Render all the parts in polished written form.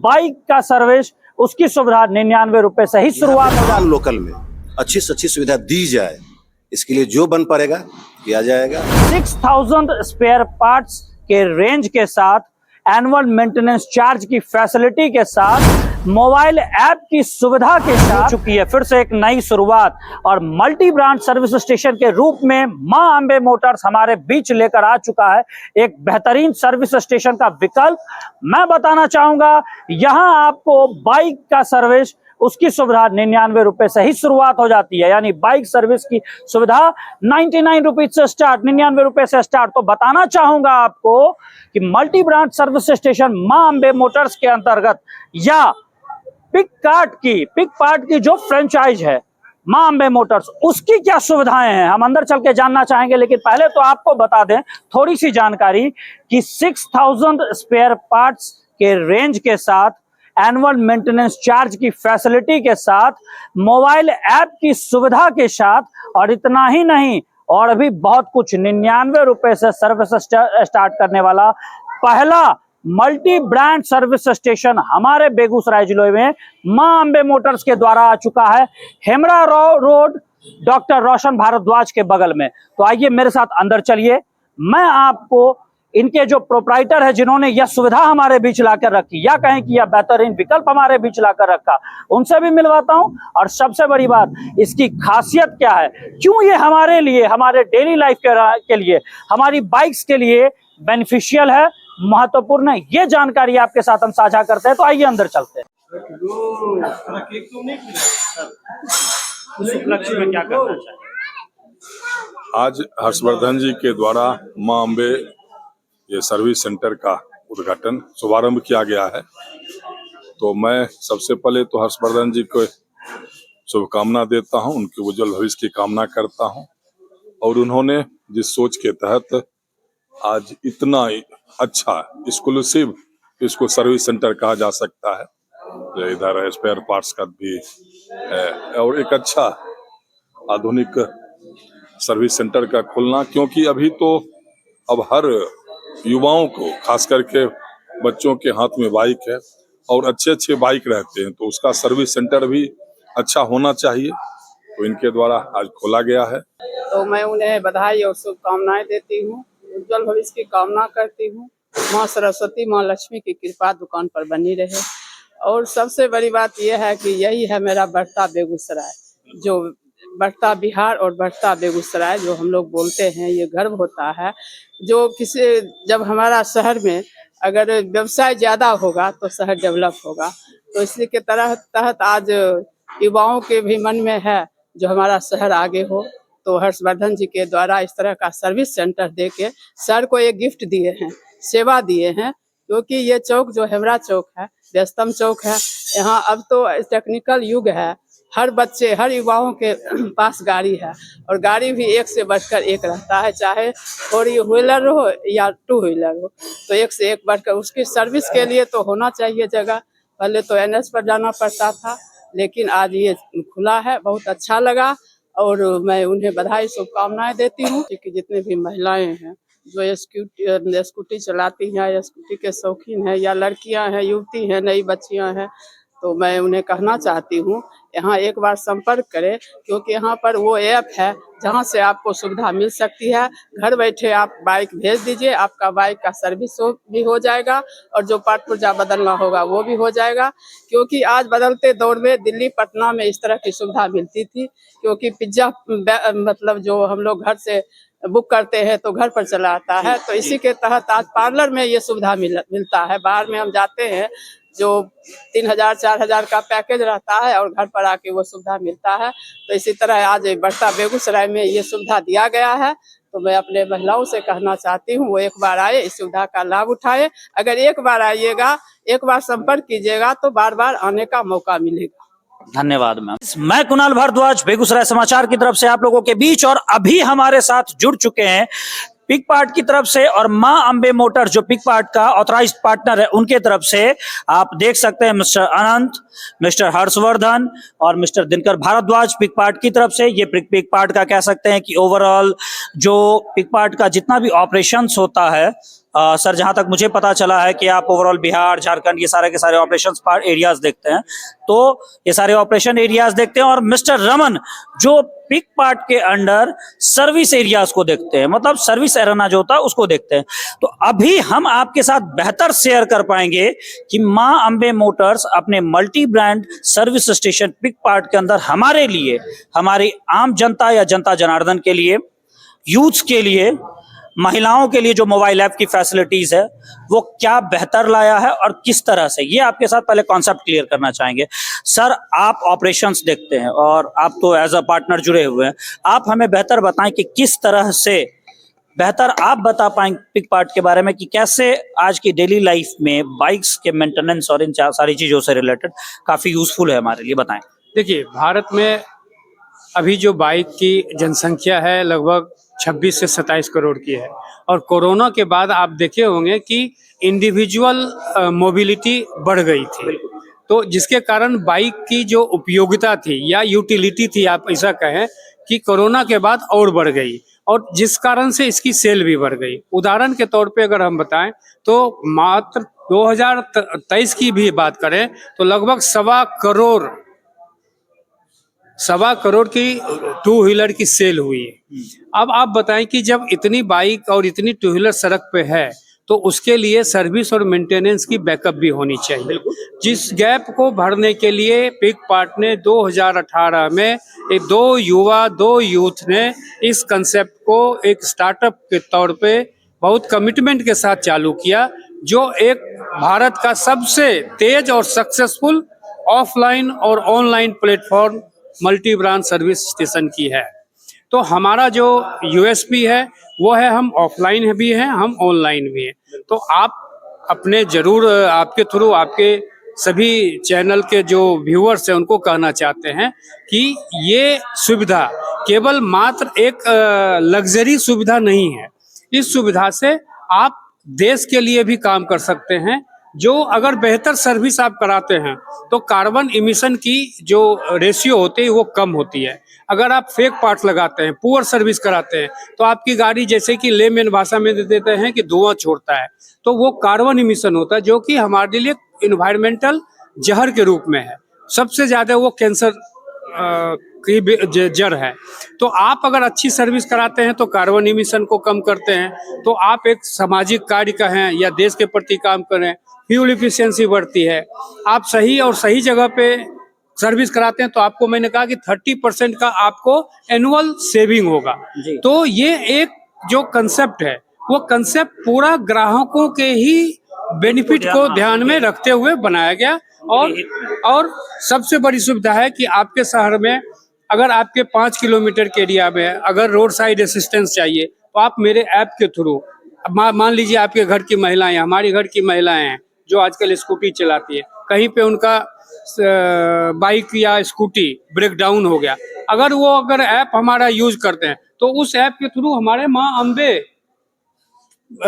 Bike का service उसकी सुविधा 99 रुपए से ही शुरुआत हो जाती है। लोकल में अच्छी से अच्छी सुविधा दी जाए, इसके लिए जो बन पड़ेगा किया जाएगा। 6000 स्पेयर पार्ट्स के रेंज के साथ, एनुअल मेंटेनेंस चार्ज की फैसिलिटी के साथ, मोबाइल ऐप की सुविधा के साथ चुकी है फिर से एक नई शुरुआत। और मल्टी ब्रांड सर्विस स्टेशन के रूप में मां अंबे मोटर्स हमारे बीच लेकर आ चुका है एक बेहतरीन सर्विस स्टेशन का विकल्प। मैं बताना चाहूंगा, यहां आपको बाइक का सर्विस उसकी सुविधा 99 रुपए से ही शुरुआत हो जाती है, यानी बाइक सर्विस की सुविधा 99 रुपीज से स्टार्ट, 99 रुपए से स्टार्ट। तो बताना चाहूंगा आपको कि मल्टी ब्रांड सर्विस स्टेशन मां अंबे मोटर्स के अंतर्गत या पिक पार्ट की जो फ्रेंचाइज है मां अंबे मोटर्स, उसकी क्या सुविधाएं हैं हम अंदर चल के जानना चाहेंगे। लेकिन पहले तो आपको बता दें थोड़ी सी जानकारी कि 6000 स्पेयर पार्ट्स के रेंज के साथ, एनुअल मेंटेनेंस चार्ज की फैसिलिटी के साथ, मोबाइल ऐप की सुविधा के साथ, और इतना ही नहीं और भी बहुत कुछ 99 रुपए से सर्विस स्टार्ट करने वाला पहला मल्टी ब्रांड सर्विस स्टेशन हमारे बेगूसराय जिले में मां अंबे मोटर्स के द्वारा आ चुका है, हेमरा रोड डॉक्टर रोशन भारद्वाज के बगल में। तो आइए मेरे साथ अंदर चलिए, मैं आपको इनके जो प्रोप्राइटर है जिन्होंने यह सुविधा हमारे बीच लाकर रखी, या कहें कि यह बेहतरीन विकल्प हमारे बीच लाकर रखा, उनसे भी मिलवाता हूं। और सबसे बड़ी बात, इसकी खासियत क्या है, क्यों ये हमारे लिए, हमारे डेली लाइफ के लिए, हमारी बाइक्स के लिए बेनिफिशियल है, महत्वपूर्ण है, ये जानकारी आपके साथ हम साझा करते हैं। तो आइए अंदर चलते हैं। उस उपलक्ष्य में क्या करना चाहिए? आज हर्षवर्धन जी के द्वारा मां अंबे ये सर्विस सेंटर का उद्घाटन शुभारंभ किया गया है। तो मैं सबसे पहले तो हर्षवर्धन जी को शुभकामना देता हूं, उनके उज्जवल भविष्य की कामना करता हूं। और उन्होंने जिस सोच के तहत आज इतना अच्छा एक्सक्लूसिव इसको सर्विस सेंटर कहा जा सकता है, तो इधर स्पेयर पार्ट्स का भी है और एक अच्छा आधुनिक सर्विस सेंटर का खुलना, क्योंकि अभी तो अब हर युवाओं को, खास करके बच्चों के हाथ में बाइक है और अच्छे अच्छे बाइक रहते हैं, तो उसका सर्विस सेंटर भी अच्छा होना चाहिए। तो इनके द्वारा आज खोला गया है। तो मैं उन्हें बधाई और शुभकामनाएं देती हूँ, उज्जवल भविष्य की कामना करती हूँ। माँ सरस्वती, माँ लक्ष्मी की कृपा दुकान पर बनी रहे। और सबसे बड़ी बात यह है कि यही है मेरा बढ़ता बेगूसराय, जो बढ़ता बिहार और बढ़ता बेगूसराय जो हम लोग बोलते हैं, ये गर्व होता है। जो जब हमारा शहर में अगर व्यवसाय ज़्यादा होगा तो शहर डेवलप होगा। तो इसी के तहत आज युवाओं के भी मन में है जो हमारा शहर आगे हो। तो हर्षवर्धन जी के द्वारा इस तरह का सर्विस सेंटर देके शहर को एक गिफ्ट दिए हैं, सेवा दिए हैं। क्योंकि ये चौक जो हेमरा चौक है, व्यस्तम चौक है, यहाँ अब तो टेक्निकल युग है, हर बच्चे, हर युवाओं के पास गाड़ी है और गाड़ी भी एक से बढ़कर एक रहता है, चाहे 4 व्हीलर हो या 2 व्हीलर हो, तो एक से एक बढ़कर उसकी सर्विस के लिए तो होना चाहिए जगह। पहले तो NS पर जाना पड़ता था, लेकिन आज ये खुला है, बहुत अच्छा लगा। और मैं उन्हें बधाई शुभकामनाएं देती हूँ कि जितने भी महिलाएं हैं जो स्कूटी चलाती हैं, या स्कूटी के शौकीन हैं, या लड़कियां हैं, युवती हैं, नई बच्चियां हैं, तो मैं उन्हें कहना चाहती हूँ यहाँ एक बार संपर्क करें। क्योंकि यहाँ पर वो ऐप है जहाँ से आपको सुविधा मिल सकती है। घर बैठे आप बाइक भेज दीजिए, आपका बाइक का सर्विस भी हो जाएगा और जो पार्ट पुर्जा बदलना होगा वो भी हो जाएगा। क्योंकि आज बदलते दौर में दिल्ली, पटना में इस तरह की सुविधा मिलती थी, क्योंकि पिज्जा मतलब जो हम लोग घर से बुक करते हैं तो घर पर चला आता है। तो इसी के तहत आज पार्लर में ये सुविधा मिलता है। बाहर में हम जाते हैं जो 3000 4000 का पैकेज रहता है और घर पर आके वो सुविधा मिलता है। तो इसी तरह आज बढ़ता बेगूसराय में ये सुविधा दिया गया है। तो मैं अपने महिलाओं से कहना चाहती हूँ वो एक बार आए, इस सुविधा का लाभ उठाए। अगर एक बार आइएगा, एक बार संपर्क कीजिएगा तो बार बार आने का मौका मिलेगा। धन्यवाद मैम। मैं कुणाल भारद्वाज बेगूसराय समाचार की तरफ से आप लोगों के बीच, और अभी हमारे साथ जुड़ चुके हैं पिक पार्ट की तरफ से और मां अंबे मोटर जो पिक पार्ट का ऑथराइज्ड पार्टनर है उनके तरफ से। आप देख सकते हैं मिस्टर अनंत, मिस्टर हर्षवर्धन और mister Dinkar Bhardwaj pick part की तरफ से। ये पिक पार्ट का कह सकते हैं कि ओवरऑल जो पिक पार्ट का जितना भी ऑपरेशंस होता है सर जहां तक मुझे पता चला है कि आप ओवरऑल बिहार झारखंड ये सारे के सारे ऑपरेशन पार्ट एरियाज देखते हैं, तो ये सारे ऑपरेशन एरियाज देखते हैं और मिस्टर रमन जो पिक पार्ट के अंडर सर्विस एरियाज को देखते हैं, मतलब सर्विस एरेना जो होता है उसको देखते हैं। तो अभी हम आपके साथ बेहतर शेयर कर पाएंगे कि मां अंबे मोटर्स अपने multi brand service station pick part के अंदर हमारे लिए, हमारी आम जनता या जनता जनार्दन के लिए, यूथ्स के लिए, महिलाओं के लिए जो मोबाइल ऐप की फैसिलिटीज है वो क्या बेहतर लाया है और किस तरह से, ये आपके साथ पहले कॉन्सेप्ट क्लियर करना चाहेंगे। सर आप ऑपरेशंस देखते हैं और आप तो एज अ पार्टनर जुड़े हुए हैं, आप हमें बेहतर बताएं कि किस तरह से, बेहतर आप बता पाएंगे पिक पार्ट के बारे में कि कैसे आज की डेली लाइफ में बाइक्स के मेंटेनेंस और इन सारी चीजों से रिलेटेड काफी यूजफुल है हमारे लिए, बताएं। देखिए, भारत में अभी जो बाइक की जनसंख्या है लगभग 26 से 27 करोड़ की है, और कोरोना के बाद आप देखे होंगे कि इंडिविजुअल मोबिलिटी बढ़ गई थी, तो जिसके कारण बाइक की जो उपयोगिता थी या यूटिलिटी थी, आप ऐसा कहें, कि कोरोना के बाद और बढ़ गई, और जिस कारण से इसकी सेल भी बढ़ गई। उदाहरण के तौर पे अगर हम बताएं तो मात्र 2023 की भी बात करें तो लगभग सवा करोड़ की टू व्हीलर की सेल हुई है। अब आप बताएं कि जब इतनी बाइक और इतनी टू व्हीलर सड़क पे है तो उसके लिए सर्विस और मेंटेनेंस की बैकअप भी होनी चाहिए, जिस गैप को भरने के लिए पिक पार्ट ने 2018 में दो यूथ ने इस कंसेप्ट को एक स्टार्टअप के तौर पे बहुत कमिटमेंट के साथ चालू किया, जो एक भारत का सबसे तेज और सक्सेसफुल ऑफलाइन और online platform multi brand service station की है। तो हमारा जो यूएसपी है वो है, हम ऑफलाइन भी हैं, हम ऑनलाइन भी हैं। तो आप अपने जरूर, आपके थ्रू, आपके सभी चैनल के जो व्यूअर्स हैं उनको कहना चाहते हैं कि ये सुविधा केवल मात्र एक लग्जरी सुविधा नहीं है। इस सुविधा से आप देश के लिए भी काम कर सकते हैं, जो अगर बेहतर सर्विस आप कराते हैं तो कार्बन इमिशन की जो रेशियो होती है वो कम होती है। अगर आप फेक पार्ट्स लगाते हैं, पुअर सर्विस कराते हैं, तो आपकी गाड़ी, जैसे कि लेमैन भाषा में दे देते हैं कि धुआं छोड़ता है, तो वो कार्बन इमिशन होता है, जो कि हमारे लिए इन्वायरमेंटल जहर के रूप में है। सबसे ज्यादा वो कैंसर की जड़ है। तो आप अगर अच्छी सर्विस कराते हैं तो कार्बन इमिशन को कम करते हैं, तो आप एक सामाजिक कार्य करें या देश के प्रति काम करें, फ्यूल इफिशियंसी बढ़ती है। आप सही और सही जगह पे सर्विस कराते हैं तो आपको, मैंने कहा कि 30% का आपको एनुअल सेविंग होगा। तो ये एक जो कंसेप्ट है वो कंसेप्ट पूरा ग्राहकों के ही बेनिफिट को ध्यान में रखते हुए बनाया गया। और सबसे बड़ी सुविधा है कि आपके शहर में अगर आपके 5 किलोमीटर के एरिया में अगर रोड साइड असिस्टेंस चाहिए तो आप मेरे ऐप के थ्रू, मान लीजिए आपके घर की महिलाएं, हमारी घर की महिलाएं हैं जो आजकल स्कूटी चलाती है, कहीं पे उनका बाइक या स्कूटी ब्रेक डाउन हो गया, अगर ऐप हमारा यूज करते हैं तो उस ऐप के थ्रू हमारे मां अंबे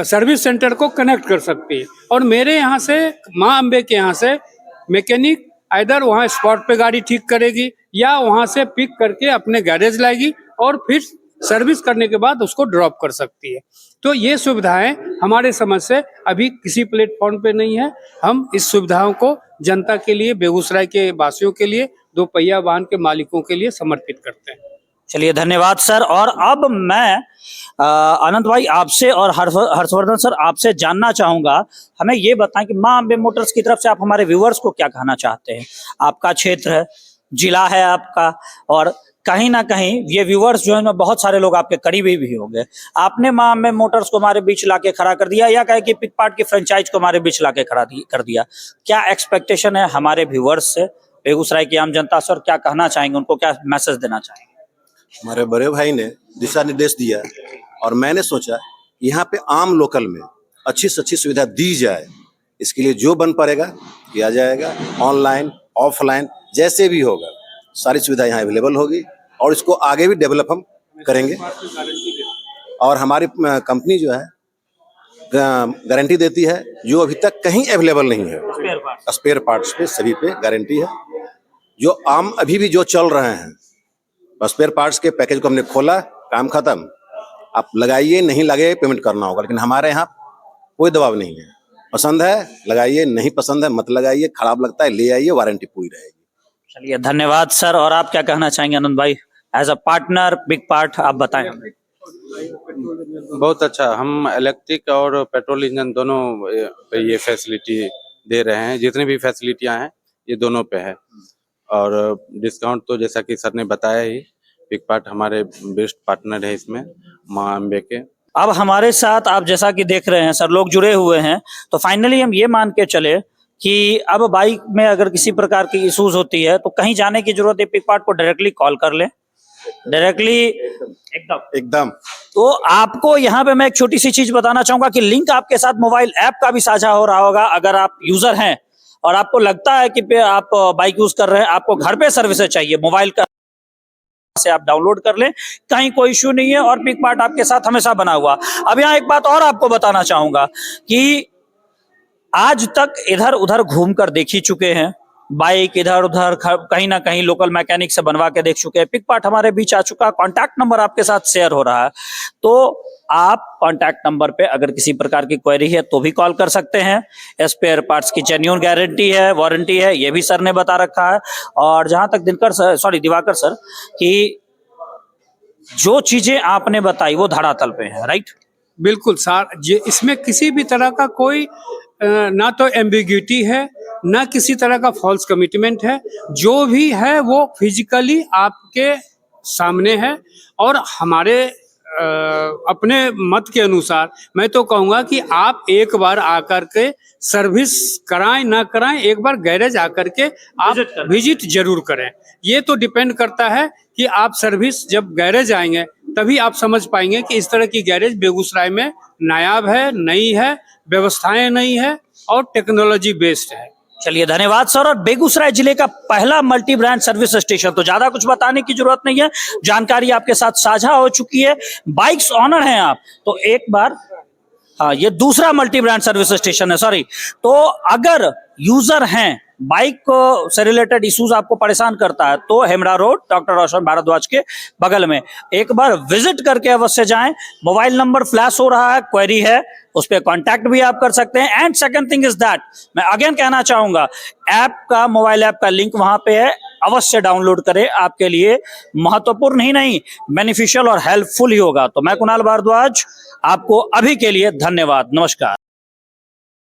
सर्विस सेंटर को कनेक्ट कर सकती है, और मेरे यहाँ से, मां अंबे के यहाँ से मैकेनिक इधर वहाँ स्पॉट पे गाड़ी ठीक करेगी या वहाँ से पिक करके अपने गैरेज लाएगी और फिर सर्विस करने के बाद उसको ड्रॉप कर सकती है। तो ये सुविधाएं हमारे समझ से अभी किसी प्लेटफॉर्म पे नहीं है। हम इस सुविधाओं को जनता के लिए, बेगूसराय के वासियों के लिए, 2 पहिया वाहन के मालिकों के लिए समर्पित करते हैं। चलिए धन्यवाद सर। और अब मैं अनंत भाई आपसे और हर्षवर्धन सर आपसे जानना चाहूंगा, हमें ये बताएं कि मां अंबे मोटर्स की तरफ से आप हमारे व्यूअर्स को क्या कहना चाहते हैं। आपका क्षेत्र है, जिला है आपका, और कहीं ना कहीं ये व्यूअर्स जो है बहुत सारे लोग आपके करीबी भी होंगे। आपने मां अंबे मोटर्स को हमारे बीच लाके खड़ा कर दिया, या कहे कि पिक पार्ट की फ्रेंचाइज को हमारे बीच लाके खड़ा कर दिया। क्या एक्सपेक्टेशन है हमारे व्यूअर्स से, बेगूसराय की आम जनता से, और क्या कहना चाहेंगे, उनको क्या मैसेज देना चाहेंगे? हमारे बड़े भाई ने दिशा निर्देश दिया और मैंने सोचा यहाँ पे आम लोकल में अच्छी से अच्छी सुविधा दी जाए। इसके लिए जो बन पड़ेगा किया जाएगा, ऑनलाइन ऑफलाइन जैसे भी होगा सारी सुविधा यहाँ अवेलेबल होगी, और इसको आगे भी डेवलप हम करेंगे। और हमारी कंपनी जो है गारंटी देती है जो अभी तक कहीं अवेलेबल नहीं है। स्पेयर पार्ट्स पे सभी पे गारंटी है, जो आम अभी भी जो चल रहे हैं। स्पेयर पार्ट्स के पैकेज को हमने खोला, काम खत्म, आप लगाइए, नहीं लगे पेमेंट करना होगा। लेकिन हमारे यहाँ कोई दबाव नहीं है। पसंद है लगाइए, नहीं पसंद है मत लगाइए, खराब लगता है ले आइए, वारंटी पूरी रहेगी। चलिए धन्यवाद सर। और आप क्या कहना चाहेंगे आनंद भाई, as a partner, big part, आप बताएं हमें। बहुत अच्छा, हम इलेक्ट्रिक और पेट्रोल इंजन दोनों पे ये फैसिलिटी दे रहे हैं। जितनी भी फैसिलिटियां हैं ये दोनों पे है, और डिस्काउंट तो जैसा कि सर ने बताया ही, बिग पार्ट हमारे बेस्ट पार्टनर है इसमें, माँ अम्बे के। अब हमारे साथ आप जैसा कि देख रहे हैं सर, लोग जुड़े हुए हैं, तो फाइनली हम ये मान के चले कि अब बाइक में अगर किसी प्रकार की इश्यूज होती है तो कहीं जाने की जरूरत है, पिक पार्ट को डायरेक्टली कॉल कर ले, डायरेक्टली एकदम। तो आपको यहाँ पे मैं एक छोटी सी चीज बताना चाहूंगा कि लिंक आपके साथ मोबाइल ऐप का भी साझा हो रहा होगा। अगर आप यूजर हैं और आपको लगता है कि आप बाइक यूज कर रहे हैं, आपको घर पे सर्विस चाहिए, मोबाइल का से आप डाउनलोड कर लें, कहीं कोई इश्यू नहीं है और पिक पार्ट आपके साथ हमेशा बना हुआ। अब यहाँ एक बात और आपको बताना चाहूंगा कि आज तक इधर उधर घूम कर देख ही चुके हैं, बाइक इधर उधर कहीं ना कहीं लोकल मैकेनिक से बनवा के देख चुके हैं। पिक पार्ट हमारे बीच आ चुका, कॉन्टैक्ट नंबर आपके साथ शेयर हो रहा है, तो आप कॉन्टैक्ट नंबर पे अगर किसी प्रकार की क्वेरी है तो भी कॉल कर सकते हैं। स्पेयर पार्ट्स की जेन्युइन गारंटी है, वारंटी है, ये भी सर ने बता रखा है। और जहां तक दिवाकर सर कि जो चीजें आपने बताई वो धरातल पे है, राइट? बिल्कुल सर, इसमें किसी भी तरह का कोई ना तो एम्बिग्यूटी है, ना किसी तरह का फॉल्स कमिटमेंट है। जो भी है वो फिजिकली आपके सामने है। और हमारे अपने मत के अनुसार मैं तो कहूँगा कि आप एक बार आकर के सर्विस कराएं ना कराएं, एक बार गैरेज आकर के आप विजिट जरूर करें। ये तो डिपेंड करता है कि आप सर्विस जब गैरेज आएंगे तभी आप समझ पाएंगे कि इस तरह की गैरेज बेगूसराय में नायाब है, नई है, व्यवस्थाएं नई है और टेक्नोलॉजी बेस्ड है। चलिए धन्यवाद सर। और बेगूसराय जिले का पहला मल्टी ब्रांड सर्विस स्टेशन, तो ज्यादा कुछ बताने की जरूरत नहीं है, जानकारी आपके साथ साझा हो चुकी है। बाइक्स ऑनर हैं आप, तो एक बार हाँ, ये दूसरा मल्टी ब्रांड सर्विस स्टेशन है, सॉरी। तो अगर यूजर हैं, बाइक को से रिलेटेड इश्यूज आपको परेशान करता है, तो हेमरा रोड डॉक्टर रोशन भारद्वाज के बगल में एक बार विजिट करके अवश्य जाएं। मोबाइल नंबर फ्लैश हो रहा है, क्वेरी है उस पर कॉन्टैक्ट भी आप कर सकते हैं। And second thing is that, मैं अगेन कहना चाहूंगा, ऐप का, मोबाइल ऐप का लिंक वहां पे है, अवश्य डाउनलोड करें, आपके लिए महत्वपूर्ण ही नहीं बेनिफिशियल और हेल्पफुल ही होगा। तो मैं कुणाल भारद्वाज, आपको अभी के लिए धन्यवाद, नमस्कार।